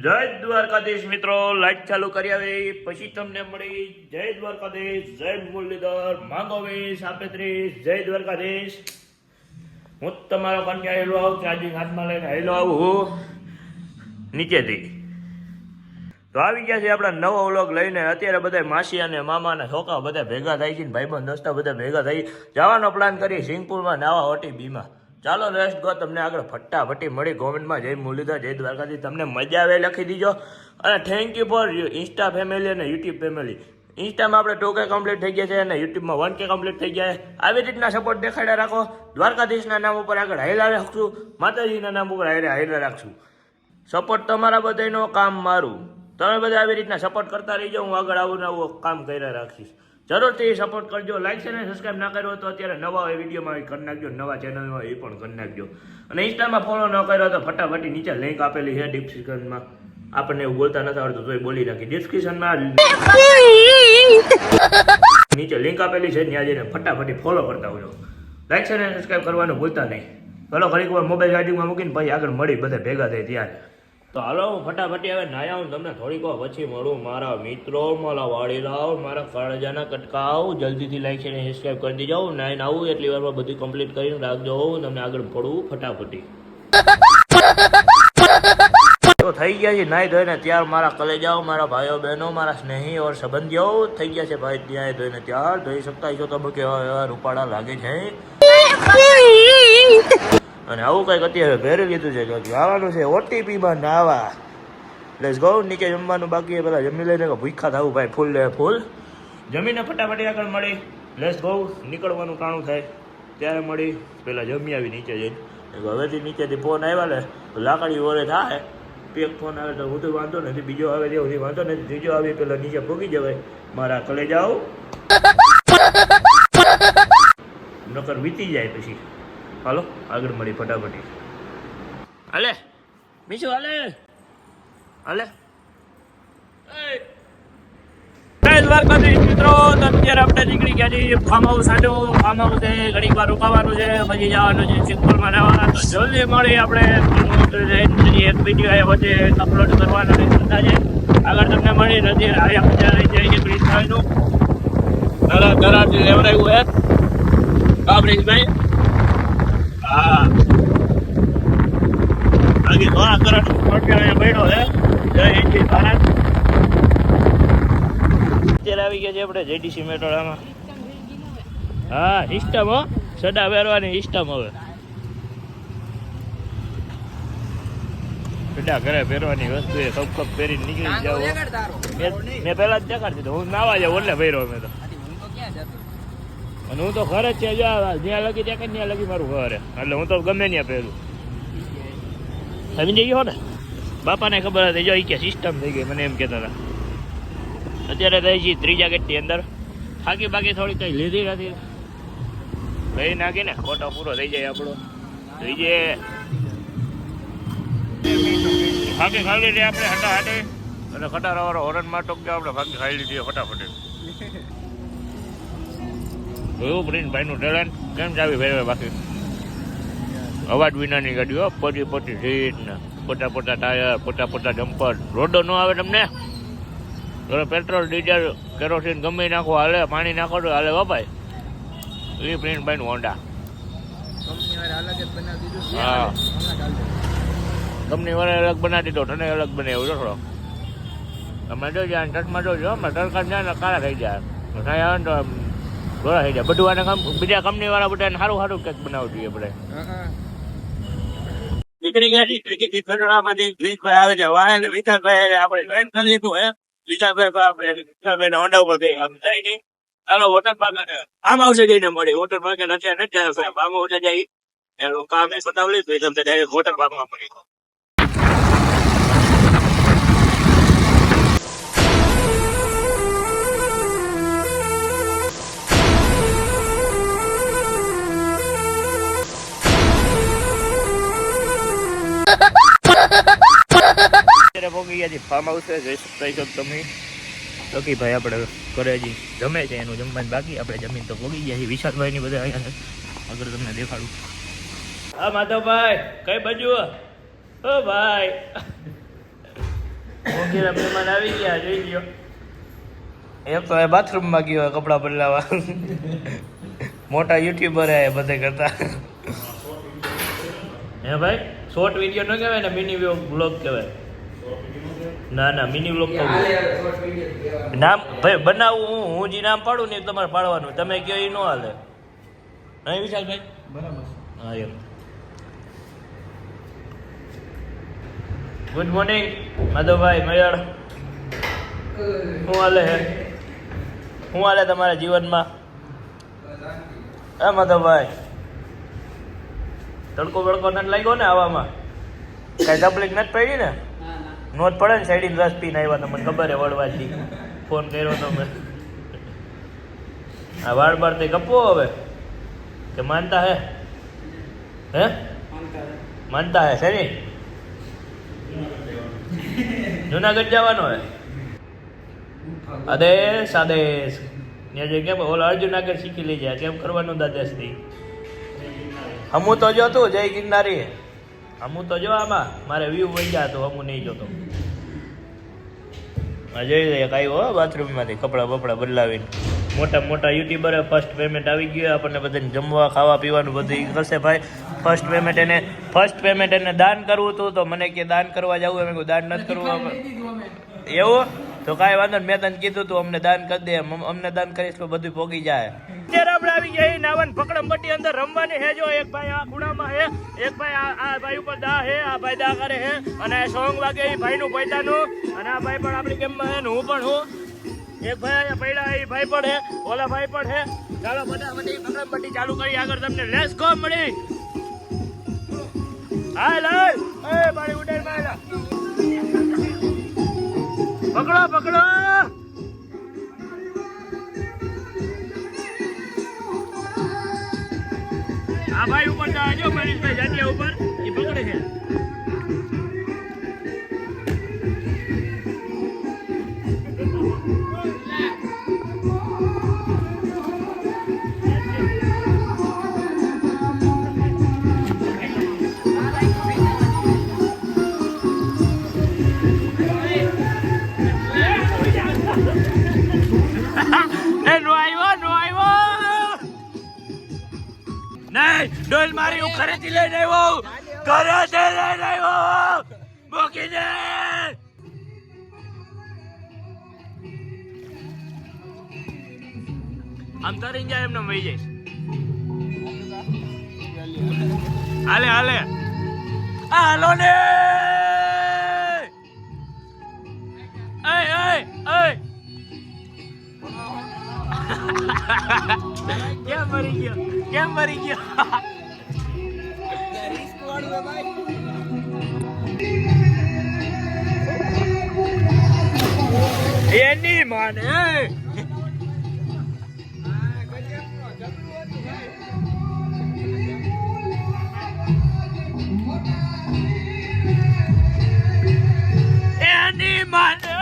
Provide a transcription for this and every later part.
જય દ્વારકાધીશ મિત્રો, લાઈટ ચાલુ કરી આવે પછી તમને મળી. જય દ્વારકાધીશ, જય મુરલીધર, માંગો 20 આપે 30. જય દ્વારકાધીશ. હું તમારો કન્યા હેલો આવું ચાર્જિંગ હાથમાં લઈને હેલો આવું નીચેથી. તો આવી ગયા છે આપણા નવો વ્લોગ લઈને. અત્યારે બધા માસી અને મામા અને છોકરા બધા ભેગા થાય છે ને ભાઈબંધ દોસ્તા બધા ભેગા થઈ જવાનો પ્લાન કરી સિંગપુરમાં નાવા OTBમાં. ચાલો લેટ્સ ગો. તમને આગળ ફટાફટી મળી કોમેન્ટમાં જય મુરલીધર, જય દ્વારકાથી. તમને મજા આવે લખી દીજો. અને thank you for Insta family અને યુટ્યુબ ફેમિલી. ઇન્સ્ટામાં આપણે 2K કમ્પ્લીટ થઈ ગયા છે અને યુટ્યુબમાં 1K કમ્પ્લીટ થઈ ગયા છે. આવી રીતના સપોર્ટ દેખાડ્યા રાખો. દ્વારકાધીશના નામ ઉપર આગળ હાઈલા રાખશું, માતાજીના નામ ઉપર હાઈલા રાખશું. સપોર્ટ તમારા બધાનો, કામ મારું. તમે બધા આવી રીતના સપોર્ટ કરતા રહીજો. હું આગળ આવું ને આવું કામ કર્યા રાખીશ. જરૂરથી સપોર્ટ કરજો. લાઈક છે ને સબસ્ક્રાઈબ ના કર્યો તો અત્યારે નવા વિડીયોમાં કરી નાખજો, નવા ચેનલમાં એ પણ કરી નાખજો. અને ઇન્સ્ટામાં ફોલો ન કર્યો તો ફટાફટી નીચે લિંક આપેલી છે ડિસ્ક્રિપ્શનમાં. આપણને એવું બોલતા નથી આવડતું તો એ બોલી નાખી. ડિસ્ક્રિપ્શનમાં નીચે લિંક આપેલી છે, ત્યાં જઈને ફટાફટી ફોલો કરતા હોજો. લાઈક છે ને સબસ્ક્રાઈબ કરવાનું ભૂલતા નહીં. ચલો ઘડીક વાર મોબાઈલ ચાર્જિંગમાં મૂકીને પછી આગળ મળી બધા ભેગા થાય ત્યારે. તો હાલો હું ફટાફટી હવે નાયા હું તમને થોડીક વાર પછી મળું. મારા મિત્રો, મારા વાડીલાઓ, મારા કાળજાના કટકાઓ, જલ્દીથી લાઈક છે ને સબસ્ક્રાઈબ કરી દેજો. નાઈને આવું એટલી વારમાં બધું કમ્પ્લીટ કરીને રાખજો. તમને આગળ પડવું ફટાફટી. તો થઈ ગયા છે નાઈ ધોઈને ત્યાર. મારા કલેજાઓ, મારા ભાઈઓ બહેનો, મારા સ્નેહી ઓર સંબંધીઓ થઈ ગયા છે ભાઈ ત્યાં ધોઈને ત્યાર. ધોઈ શકતા છો તમે કેવા રૂપાળા લાગે છે. અને આવું કંઈક અત્યારે પહેરી લીધું છે કે આવવાનું છે OTBમાં નાવા. Let's go. નીચે જમવાનું બાકી પેલા જમી લઈને ભૂખા થવું ભાઈ ફૂલ લે ફૂલ. જમીને ફટાફટી આગળ મળી. Let's go. નીકળવાનું ટાણું થાય ત્યારે મળી. પેલા જમી આવી નીચે જઈને. હવેથી નીચેથી ફોન આવ્યા ને તો લાકડી ઓરે થાય. એક ફોન આવે તો હું તો વાંધો નથી, બીજો આવે તે સુધી વાંધો નથી, ત્રીજો આવે પેલા નીચે ભોગી જવાય. મારા કલેજાઓ નકર વીતી જાય પછી. હાલો આગળ મળી ફટાફટી. હાલે મીશુ, હાલે હાલે. જય દ્વારકાધીશ મિત્રો, અત્યારે આપણે નીકળી ગયા છીએ ફાર્મ હાઉસ સાડો. ફાર્મ હાઉસ છે, ઘડીક વાર રોકાવાનું છે, પછી જવાનું છે સિમ્પલમાં રહેવાના. તો જલ્દી મળી. આપણે એક વિડીયો આવ્યો છે અપલોડ કરવાનો કરતા છે. આગળ તમને મળી નથી આવ્યા મજા આવી જાય છે. બ્રિજ ભાઈનું કરારથી લેવડાવ્યું હે કાબરીશભાઈ. હા બાકી ઘણા કરોડ અહીંયા બેઠો છે. જય હિન્દ જય ભારત. અત્યારે આવી ગયા છે આપણે JDC મેટોડામાં. હા સિસ્ટમ હો, સડા પહેરવાની સિસ્ટમ. હવે સડા ઘરે પહેરવાની વસ્તુ એ કપ કપ પહેરીને નીકળી જાવ. મેં પહેલા જ દેખાડી દીધું. હું નાવા જાઉં એટલે પહેર્યો મેં તો. અને હું તો ઘર જ છે, જ્યાં લગી ત્યાં ત્યાં લગી મારું ઘર. એટલે હું તો ગમે ત્યાં પહેરું. સમજી ગયો ને? બાપાને ખબર હતી જો કે સિસ્ટમ થઈ ગઈ. મને એમ કહેતા હતા. અત્યારે થઈ છે ત્રીજા ગેટની અંદર. થાકી બાકી થોડી કંઈ લીધી નથી. લઈ નાખીને ખોટો પૂરો થઈ જાય આપણો. થઈ જાય ફાંકી ખાઈ લીધી આપણે હટાહટે. અને ખટારાવાળો હોરનમાં ટોક આપણે ફાંકી ખાઈ લીધી ફટાફટ. એવું પ્રિન્સભાઈનું ટેલેન્ટ કેમ જ આવી ભાઈ. બાકી અવાજ વિનાની ગાડીઓ, પોટી પોટી સીટ ને પોતા પોતા ટાયર, પોતા પોતા જમ્પર. રોડો ન આવે તમને. પેટ્રોલ ડીઝલ કેરોસીન ગમે નાખો હાલે, પાણી નાખો તો હાલે બાપાઈ. એ પ્રિન્સભાઈનું હોન્ડા. હા કંપની વાળા અલગ બનાવી દીધો, તને અલગ બનાવ્યો થોડો. તમે જોજો ચશ્મા જોજો. અમે તડકા જાય ને કાળા થઈ જાય. આવે ને તો ગોળા થઈ જાય બધું. આને બીજા કંપની વાળા બધાને સારું સારું કંઈક બનાવવું જોઈએ આપણે. નીકળી ગયા આવે છે વાહન. વિકાસભાઈ આપણે જોઈન કરી લીધું હે. વિકાસભાઈ આપણે વિકાસભાઈ હોન્ડા ઉપર ગઈ જાય નહીં. ચાલો વોટર પાર્ક આમ આવશે જઈને મળી. વોટર પાર્ક નથી આમ આવશે જાય એનું કામ એ બતાવી લીધું. તમને ડાયરેક્ટ વોટર પાર્કમાં મળી. પહોંચી ગયા ફાર્મ હાઉસ જઈ શકતા છો તમે. ઓકે ભાઈ આપણે ઘરે હજી જમે છે, એનું જમવાનું બાકી. આપણે જમીન તો પહોંચી ગયા છીએ. વિશાલભાઈ ની બધા અહીંયા આગળ તમને દેખાડું. હા માધવભાઈ કઈ બાજુ? ઓ ભાઈ મોંઘેરા મહેમાન આવી ગયા જોઈ લ્યો. એક તો એ બાથરૂમમાં ગયો હોય કપડાં બદલાવા. મોટા યુટ્યુબર હે બધે કરતા. હે ભાઈ શોર્ટ વિડીયો ન કહેવાય ને મિની વ્લોગ કહેવાય. ના ના મિની વ્લોગ તો નામ ભાઈ બનાવું હું જે નામ પાડું ને તમારે પાડવાનું. તમે કહો એ ન હાલે નહીં વિશાલભાઈ? બરાબર. હા એમ. Good morning Madhavbhai મયળ. શું હાલે હે? શું હાલે તમારા જીવનમાં? હે માધવભાઈ તડકો બડકો નથી લાગ્યો ને આવામાં? કઈ તકલીફ નથી પડી ને? નોટ પડે ને સાઈડ રસ પીને આવ્યા તો મને ખબર હે વળવાથી ફોન કર્યો તો મેં. આ વાળ બાર તે કપવો હવે કે માનતા હે? હે માનતા હે સરી? જુનાગઢ જવાનો હે? આદેશ આદેશ ત્યાં જે કેમ ઓલા અર્જુન આગળ શીખી લઈ જાય કેમ કરવાનું દાદેશ થી. હમું તો જો તું જય ગિરનારી હમું તો જો આમાં મારે વ્યૂ વહી ગયા તો હમું નહીં જોતો. જોઈ લઈએ કાંઈ હો બાથરૂમમાંથી કપડાં બપડા બદલાવીને. મોટા મોટા યુટ્યુબરે ફર્સ્ટ પેમેન્ટ આવી ગયું. આપણને બધાને જમવા ખાવા પીવાનું બધું કરશે ભાઈ. ફર્સ્ટ પેમેન્ટ એને દાન કરવું હતું તો મને કે દાન કરવા જવું. એમ દાન નથી કરવું એવું તો કાંઈ વાંધો નહીં. મેં તને કીધું તું અમને દાન કરી દે. અમને દાન કરીશ તો બધું ભોગી જાય. અત્યારે આપણે આવી ગયા નાવન પકડમપટ્ટી અંદર રમવાની હે. જો એક ભાઈ આ ખૂણામાં હે, એક ભાઈ આ ભાઈ ઉપર દા હે, આ ભાઈ દા કરે હે અને આ સોંગ વાગે એ ભાઈનું પૈતાનું અને આ ભાઈ પણ આપણી ગેમમાં હે ને હું પણ હું. એક ભાઈ અહીંયા પડ્યા એ ભાઈ પણ હે, ઓલા ભાઈ પણ હે. ચાલો બધા બધી પકડમપટ્ટી ચાલુ કરી આગળ તમને લેસ ગો મળી. હાલ હાલ એ પાણી ઉડાડ મારેલા પકડો પકડો. આ ભાઈ ઉપર જાજો મનીષભાઈ જાતિયા ઉપર એ પકડે છે. ડોલ મારી હું ઘરેથી લઈને આવ્યો. ઘરેથી લઈને આવ્યો મૂકીને. આમ તરી જાય એમને વહી જઈશ. હાલે હાલે હાલો ને. કેમ મરી ગયો? કેમ મરી ગયો? એની માને એની માને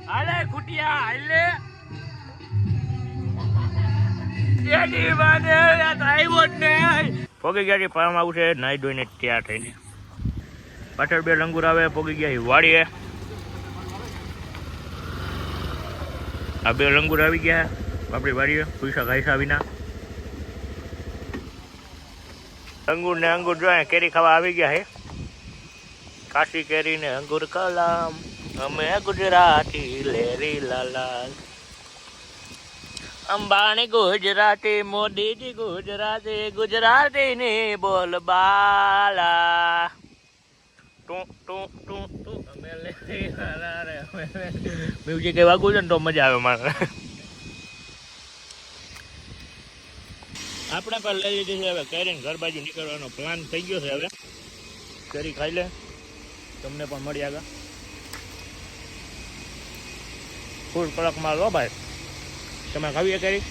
હાલે કુટિયા હાલે એની માને આવ્યો જ નહીં. પોગી ગયા પામ આવશે નાઈ ધોઈને તૈયાર થઈને. પાછળ બે લંગુર આવે પોગી ગયા વાડીએ. આ બે લંગુર આવી ગયા આપણી વાડીએ પૈસા ઘાયસા વિના. અંગુર ને અંગુર જોઈએ કેરી ખાવા આવી ગયા હે. કાશી કેરી ને અંગુર કલામ અમે ગુજરાતી લેરી લાલા. અંબાણી ગુજરાતી મોદીજી ગુજરાતી ગુજરાતી ની બોલ બાલા. મ્યુઝિક એ વાગવું છે ને તો મજા આવે મારે. આપણે પણ લઈ લીધી છે હવે કેરીને ઘર બાજુ નીકળવાનો પ્લાન થઈ ગયો છે. હવે કેરી ખાઈ લે તમને પણ મળી આગળ. ફૂલ કડકમાં લો ભાઈ. તમે ખાવીએ કેરી?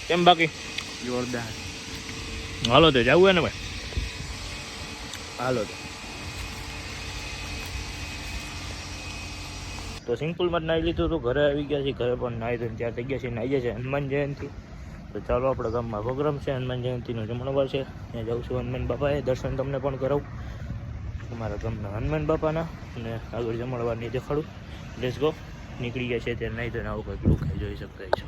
કેમ બાકી? જોરદાર. હાલો તો જવું હે ને ભાઈ? હાલો તો તો સિમ્પલમાં જ નાહી લીધું હતું, ઘરે આવી ગયા છે, ઘરે પણ નાહી ધોઈને ત્યાં થઈ ગયા છે, નાહી જાય છે હનુમાન જયંતિ. તો ચાલો આપણે ગામમાં પ્રોગ્રામ છે હનુમાન જયંતિનો જમણવાર છે, ત્યાં જાઉં છું હનુમાન બાપાએ, દર્શન તમને પણ કરાવું અમારા ગામના હનુમાન બાપાના, અને આગળ જમણવારની દેખાડું. Let's go. નીકળી ગયા છે ત્યાં નાહી ધોઈને આવું કંઈક લુક જોઈ શકતા છો.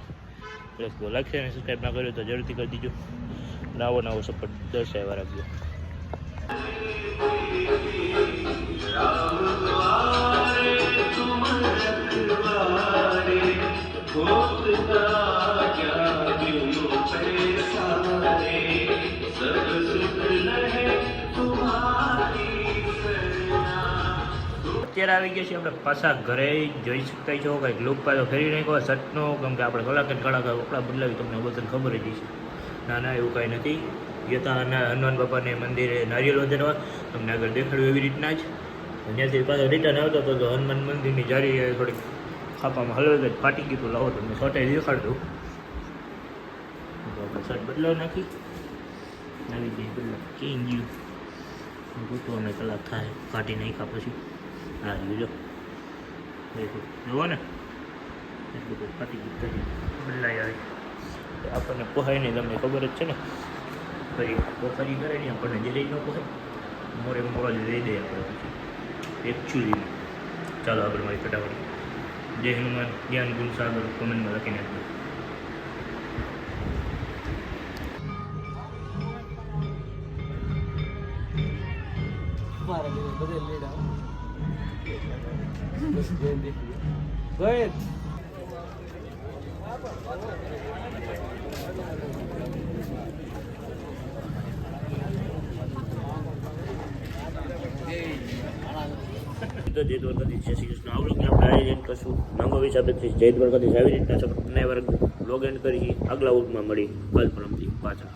Let's go. લાઈક છે અને સબસ્ક્રાઈબ ના કર્યો તો જરૂરથી કરી દીજો, નવો સપોર્ટ દર્શાવવા રાખજો. અત્યારે આવી ગયા છીએ આપણે પાછા ઘરે, જોઈ શકતા છો કંઈક લુક પાછો ફેરી નાખ્યો શર્ટનો, કેમ કે આપણે કલાકાર કપડાં બદલાવી તમને બધાને ખબર જ છે. ના એવું કાંઈ નથી. ગયા હનુમાન બાપાને મંદિરે નારિયેલ વધારવા, તમને આગળ દેખાડ્યું એવી રીતના જ. ત્યાંથી પાછો રિટર્ન આવતો હતો તો હનુમાન મંદિરની જારી થોડીક ખાપામાં હલવે ફાટી ગયું હતું. લાવો તમને શર્ટ દેખાડતું. આપણે શર્ટ બદલાવી નાખી આવી ગઈ, બદલા ચેન્જ ગયું ગૂંટવાને કલાક થાય, કાઢી નાખ્યા પછી હા જો જુઓ ને એટલું બધું ફાટી ગયું કરી બદલાઈ આવે. આપણને પોહાય નહીં, તમને ખબર જ છે ને, ફરી પોખરી કરે નહીં આપણને જે લઈ ન પોહાય, મોરે મોડા જ લઈ દઈએ આપણે પછી એકચ્યુઅલીમાં. ચાલો આગળ મારી ફટાફટ. જય હનુમાન, જ્ઞાન ગુણ સાગર કોમેન્ટમાં લખીને આપજો. જય દ્વારકાધીશ, જય શ્રી કૃષ્ણ. આવડો કે આપણે આયોજન કરશું માંગો હિસાબેથી. જય દ્વારકાધીશ. આવી રીતના સપોર્ટ વાર લોગ એન્ડ કરી આગલા ઉગમાં મળી કાલ પરમથી પાછા.